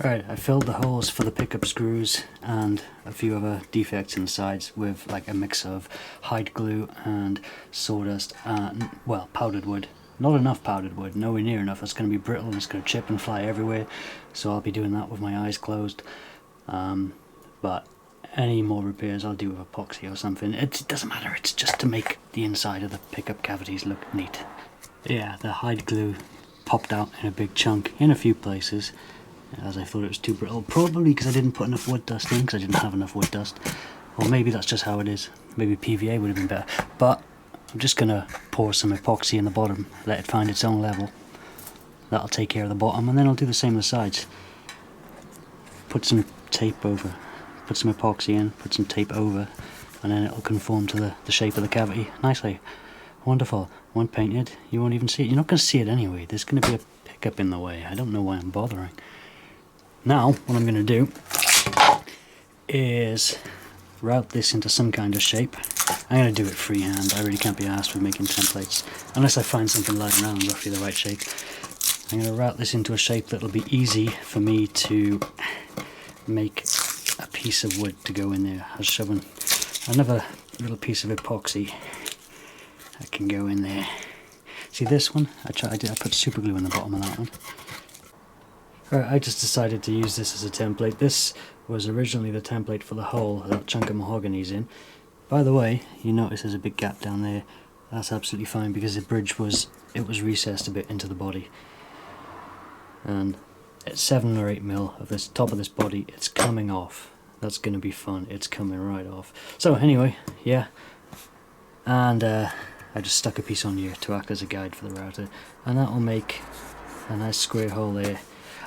Right, I filled the holes for the pickup screws and a few other defects in the sides with like a mix of hide glue and sawdust and, well, powdered wood. Not enough powdered wood, nowhere near enough. It's going to be brittle and it's going to chip and fly everywhere, so I'll be doing that with my eyes closed. But any more repairs I'll do with epoxy or something. It doesn't matter, it's just to make the inside of the pickup cavities look neat. Yeah, the hide glue popped out in a big chunk in a few places, as I thought it was too brittle, probably because I didn't put enough wood dust in, because I didn't have enough wood dust. Or maybe that's just how it is. Maybe PVA would have been better. But I'm just going to pour some epoxy in the bottom, let it find its own level. That'll take care of the bottom, and then I'll do the same on the sides. Put some tape over, put some epoxy in, put some tape over, and then it'll conform to the shape of the cavity nicely. Wonderful. When painted, you won't even see it. You're not going to see it anyway. There's going to be a pickup in the way. I don't know why I'm bothering. Now, what I'm going to do is route this into some kind of shape. I'm going to do it freehand. I really can't be asked for making templates unless I find something lying around roughly the right shape. I'm going to route this into a shape that'll be easy for me to make a piece of wood to go in there. I was shoving another little piece of epoxy that can go in there. See this one? I put super glue in the bottom of that one. Alright, I just decided to use this as a template. This was originally the template for the hole that chunk of mahogany's in. By the way, you notice there's a big gap down there. That's absolutely fine because the bridge was recessed a bit into the body. And at 7 or 8 mil of this top of this body, it's coming off. That's going to be fun. It's coming right off. So anyway, yeah. And I just stuck a piece on here to act as a guide for the router. And that will make a nice square hole there.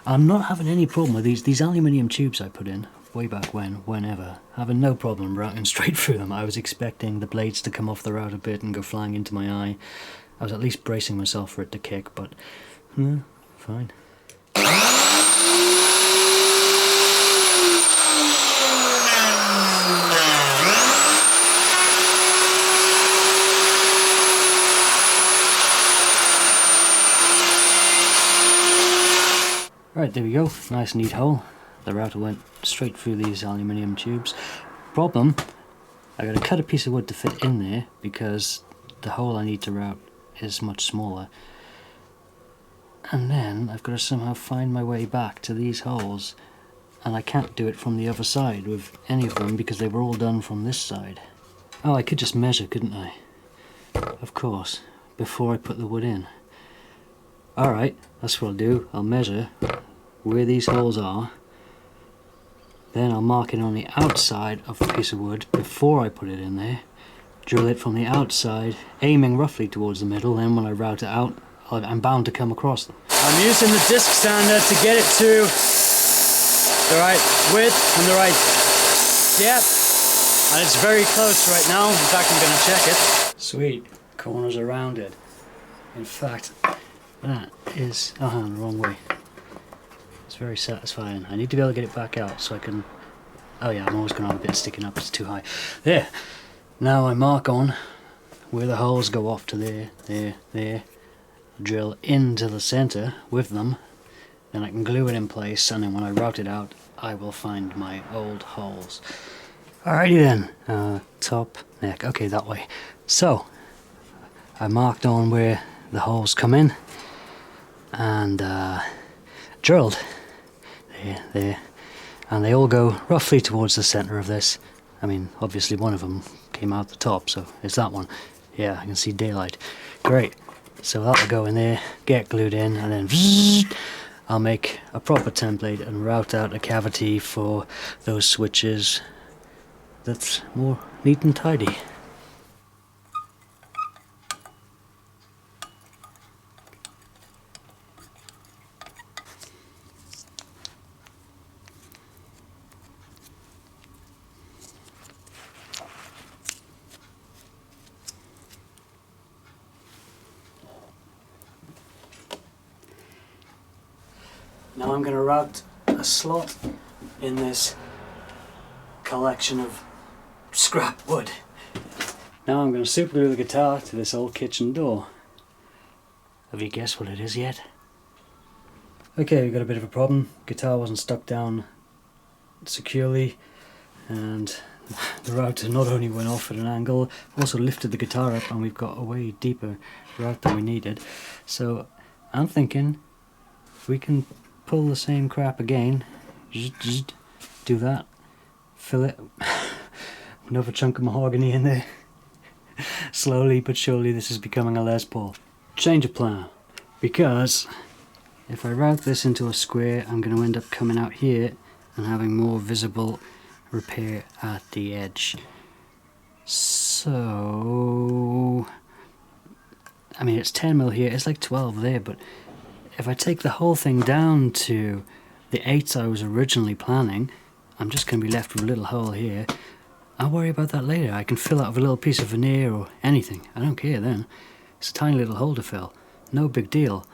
I'm not having any problem with these aluminium tubes I put in way back whenever. Having no problem routing straight through them. I was expecting the blades to come off the router bit and go flying into my eye. I was at least bracing myself for it to kick, but fine. Right, there we go, nice neat hole. The router went straight through these aluminium tubes. Problem, I gotta cut a piece of wood to fit in there because the hole I need to route is much smaller. And then I've got to somehow find my way back to these holes, and I can't do it from the other side with any of them because they were all done from this side. Oh, I could just measure, couldn't I? Of course, before I put the wood in. Alright, that's what I'll do. I'll measure where these holes are, then I'll mark it on the outside of a piece of wood before I put it in there, drill it from the outside, aiming roughly towards the middle, then when I route it out, I'm bound to come across them. I'm using the disc sander to get it to the right width and the right depth, and it's very close right now. In fact, I'm going to check it. Sweet, corners are rounded. In fact, that is, the wrong way. It's very satisfying. I need to be able to get it back out so I can, oh yeah, I'm always going to have a bit sticking up, it's too high. There, now I mark on where the holes go off to there, drill into the center with them, then I can glue it in place, and then when I route it out, I will find my old holes. Alrighty then, top, neck, okay, that way. So, I marked on where the holes come in, and drilled there, and they all go roughly towards the center of this. I mean, obviously one of them came out the top, so it's that one. Yeah, I can see daylight. Great. So that'll go in there, get glued in, and then I'll make a proper template and route out a cavity for those switches that's more neat and tidy. Now I'm going to route a slot in this collection of scrap wood. Now I'm going to super glue the guitar to this old kitchen door. Have you guessed what it is yet? Okay, we got a bit of a problem. Guitar wasn't stuck down securely, and the router not only went off at an angle, also lifted the guitar up, and we've got a way deeper route than we needed. So I'm thinking we can pull the same crap again, do that, fill it, another chunk of mahogany in there. Slowly but surely this is becoming a Les Paul. Change of plan, because if I route this into a square, I'm going to end up coming out here and having more visible repair at the edge. So, I mean, it's 10mm here, it's like 12 there, but if I take the whole thing down to the 8s I was originally planning, I'm just going to be left with a little hole here. I'll worry about that later. I can fill out with a little piece of veneer or anything. I don't care then. It's a tiny little hole to fill. No big deal.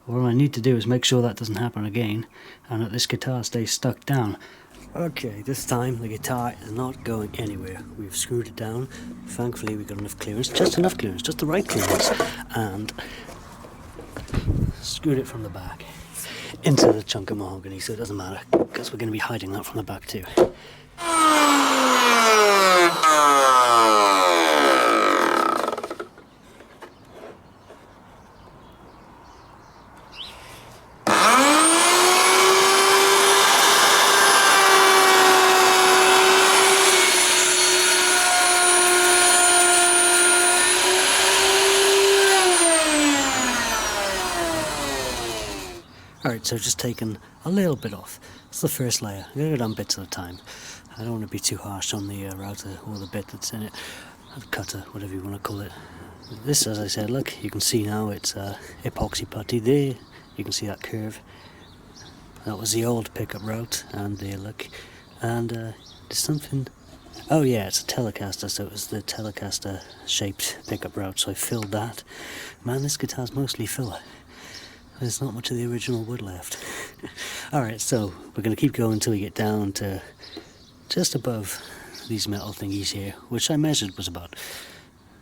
All I need to do is make sure that doesn't happen again, and that this guitar stays stuck down. Okay, this time the guitar is not going anywhere. We've screwed it down. Thankfully we've got enough clearance, just enough clearance, just the right clearance, and screwed it from the back into the chunk of mahogany, so it doesn't matter, because we're going to be hiding that from the back too. Alright, so I've just taken a little bit off. It's the first layer. I'm going to go down bits at a time. I don't want to be too harsh on the router or the bit that's in it. Or the cutter, whatever you want to call it. This, as I said, look, you can see now it's epoxy putty there. You can see that curve. That was the old pickup route, and there, look. And there's something... Oh yeah, it's a Telecaster, so it was the Telecaster shaped pickup route, so I filled that. Man, this guitar's mostly filler. There's not much of the original wood left. Alright, so we're going to keep going until we get down to just above these metal thingies here, which I measured was about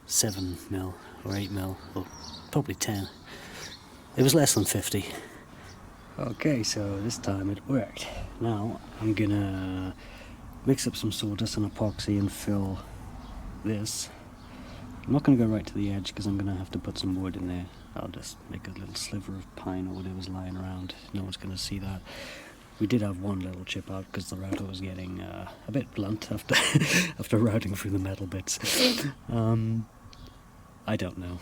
7mm or 8mm, or probably 10. It was less than 50. Okay, so this time it worked. Now I'm going to mix up some sawdust and epoxy and fill this. I'm not going to go right to the edge because I'm going to have to put some wood in there. I'll just make a little sliver of pine or whatever's lying around. No one's going to see that. We did have one little chip out because the router was getting a bit blunt after after routing through the metal bits. I don't know.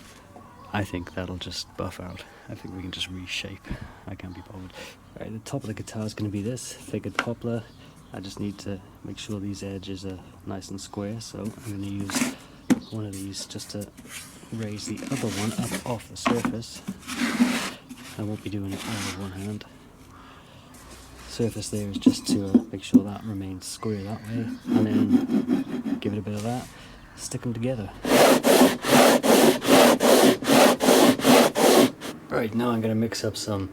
I think that'll just buff out. I think we can just reshape. I can't be bothered. Right, the top of the guitar is going to be this figured poplar. I just need to make sure these edges are nice and square, so I'm going to use one of these just to raise the other one up off the surface. I won't be doing it all with one hand. Surface there is just to make sure that remains square that way, and then give it a bit of that, stick them together. Right, now I'm going to mix up some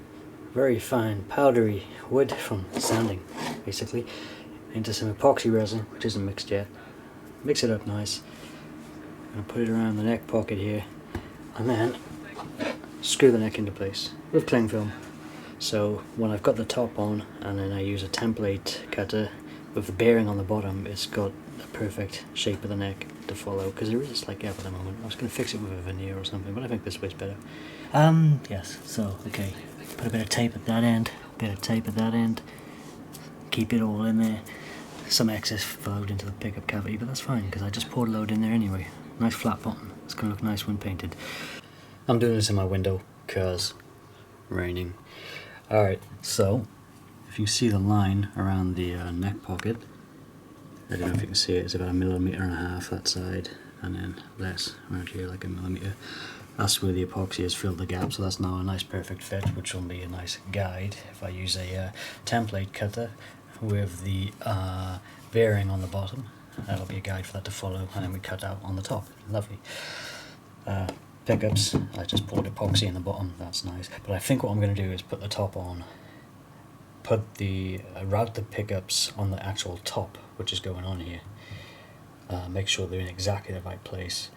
very fine powdery wood from sanding, basically, into some epoxy resin, which isn't mixed yet. Mix it up nice. I'm going to put it around the neck pocket here, and then screw the neck into place with cling film. So when I've got the top on, and then I use a template cutter with the bearing on the bottom, it's got a perfect shape of the neck to follow, because there is a slight gap at the moment. I was going to fix it with a veneer or something, but I think this way's better. Yes, so, okay, put a bit of tape at that end, keep it all in there. Some excess flowed into the pickup cavity, but that's fine, because I just poured a load in there anyway. Nice flat bottom, it's going to look nice when painted. I'm doing this in my window, because raining. Alright, so, if you see the line around the neck pocket, I don't know if you can see it, it's about 1.5 millimeters that side, and then less around here, like 1 millimeter. That's where the epoxy has filled the gap, so that's now a nice perfect fit, which will be a nice guide if I use a template cutter with the bearing on the bottom. That'll be a guide for that to follow, and then we cut out on the top. Lovely. Pickups, I just poured epoxy in the bottom, that's nice. But I think what I'm going to do is put the top on, route the pickups on the actual top, which is going on here. Make sure they're in exactly the right place.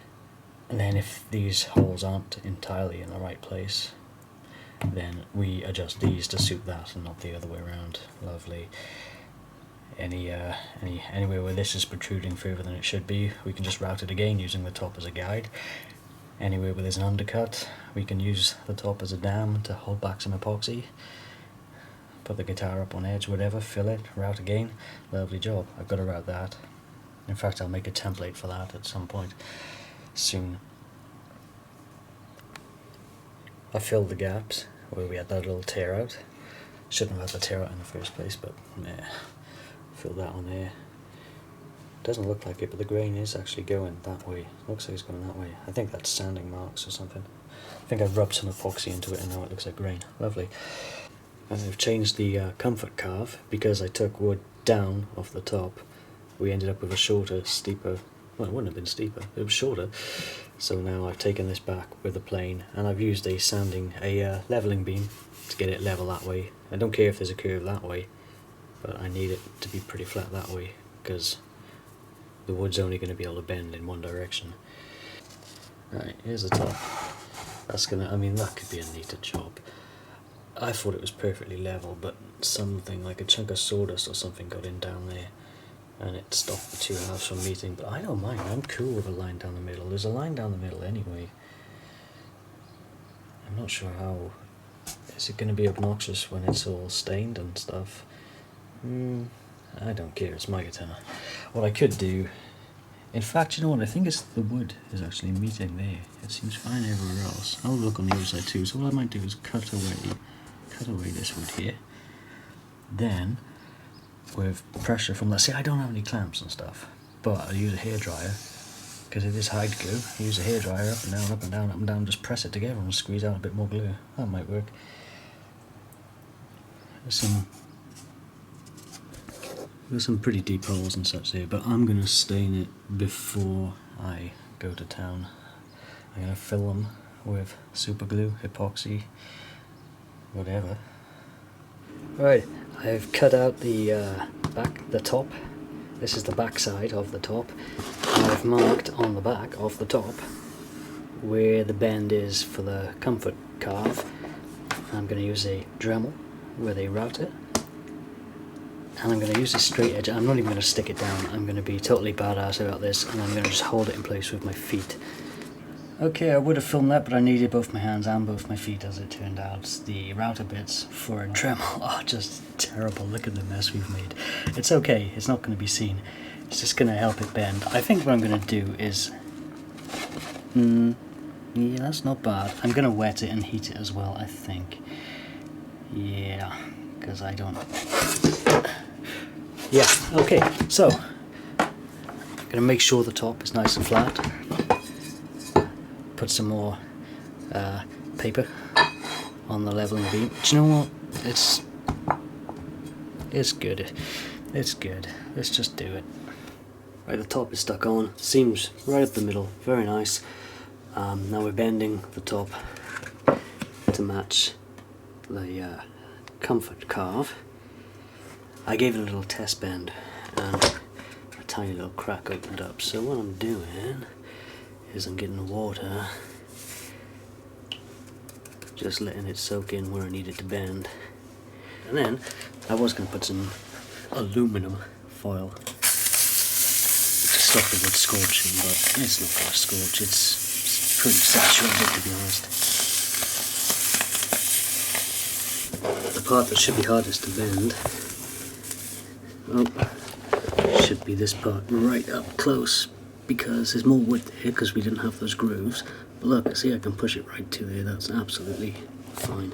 And then if these holes aren't entirely in the right place, then we adjust these to suit that and not the other way around. Lovely. Anywhere where this is protruding further than it should be, we can just route it again using the top as a guide. Anywhere where there's an undercut, we can use the top as a dam to hold back some epoxy. Put the guitar up on edge, whatever, fill it, route again. Lovely job. I've got to route that. In fact, I'll make a template for that at some point soon. I filled the gaps where we had that little tear out. Shouldn't have had the tear out in the first place, but yeah, filled that one there. Doesn't look like it, but the grain is actually going that way. Looks like it's going that way. I think that's sanding marks or something. I think I've rubbed some epoxy into it and now it looks like grain. Lovely. And I've changed the comfort carve because I took wood down off the top. We ended up with a shorter, steeper, well, it wouldn't have been steeper, it was shorter. So now I've taken this back with a plane and I've used a leveling beam to get it level that way. I don't care if there's a curve that way, but I need it to be pretty flat that way because the wood's only going to be able to bend in one direction. Right, here's the top. That's gonna, I mean, that could be a neater job. I thought it was perfectly level, but something like a chunk of sawdust or something got in down there and it stopped the two halves from meeting. But I don't mind, I'm cool with a line down the middle. There's a line down the middle anyway. I'm not sure how. Is it going to be obnoxious when it's all stained and stuff? I don't care, it's my guitar. What I could do, in fact, you know what, I think it's the wood is actually meeting there. It seems fine everywhere else. I'll look on the other side too, so what I might do is cut away this wood here. Then, with pressure from that, see, I don't have any clamps and stuff, but I'll use a hairdryer, because it is high glue. Use a hairdryer up and down, up and down, up and down, just press it together and squeeze out a bit more glue. That might work. There's some pretty deep holes and such there, but I'm going to stain it before I go to town. I'm going to fill them with super glue, epoxy, whatever. Right, I've cut out the top. This is the back side of the top. I've marked on the back of the top where the bend is for the comfort carve. I'm going to use a Dremel with a router. And I'm going to use a straight edge. I'm not even going to stick it down. I'm going to be totally badass about this, and I'm going to just hold it in place with my feet. Okay, I would have filmed that, but I needed both my hands and both my feet, as it turned out. The router bits for a Dremel are just terrible. Look at the mess we've made. It's okay, it's not going to be seen. It's just going to help it bend. I think what I'm going to do is... yeah, that's not bad. I'm going to wet it and heat it as well, I think. Yeah, because I don't... Yeah, okay, so I'm going to make sure the top is nice and flat. Put some more paper on the leveling beam. Do you know what? It's good. It's good. Let's just do it. Right, the top is stuck on. Seams right up the middle. Very nice. Now we're bending the top to match the comfort carve. I gave it a little test bend and a tiny little crack opened up. So what I'm doing is I'm getting the water, just letting it soak in where I need it to bend. And then I was going to put some aluminum foil to stop the wood scorching, but it's not going to scorch. It's pretty saturated, to be honest. The part that should be hardest to bend should be this part right up close, because there's more wood there because we didn't have those grooves. But look, see, I can push it right to there. That's absolutely fine.